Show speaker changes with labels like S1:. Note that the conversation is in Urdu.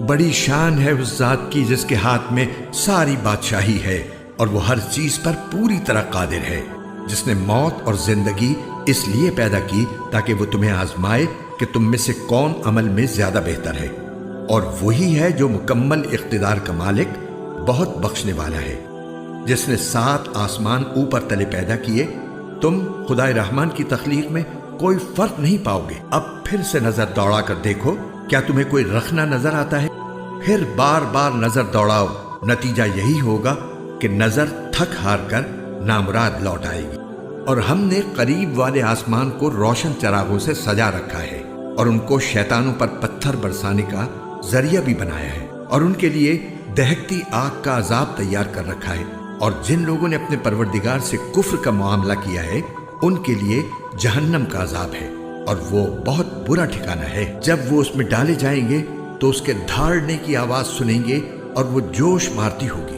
S1: بڑی شان ہے اس ذات کی جس کے ہاتھ میں ساری بادشاہی ہے اور وہ ہر چیز پر پوری طرح قادر ہے، جس نے موت اور زندگی اس لیے پیدا کی تاکہ وہ تمہیں آزمائے کہ تم میں سے کون عمل میں زیادہ بہتر ہے، اور وہی ہے جو مکمل اقتدار کا مالک، بہت بخشنے والا ہے، جس نے 7 آسمان اوپر تلے پیدا کیے۔ تم خدائے رحمان کی تخلیق میں کوئی فرق نہیں پاؤ گے۔ اب پھر سے نظر دوڑا کر دیکھو، کیا تمہیں کوئی رخنہ نظر آتا ہے؟ پھر بار بار نظر دوڑاؤ، نتیجہ یہی ہوگا کہ نظر تھک ہار کر نامراد لوٹ آئے گی۔ اور ہم نے قریب والے آسمان کو روشن چراغوں سے سجا رکھا ہے اور ان کو شیطانوں پر پتھر برسانے کا ذریعہ بھی بنایا ہے، اور ان کے لیے دہکتی آگ کا عذاب تیار کر رکھا ہے، اور جن لوگوں نے اپنے پروردگار سے کفر کا معاملہ کیا ہے ان کے لیے جہنم کا عذاب ہے، اور وہ بہت برا ٹھکانہ ہے۔ جب وہ اس میں ڈالے جائیں گے تو اس کے دھاڑنے کی آواز سنیں گے اور وہ جوش مارتی ہوگی۔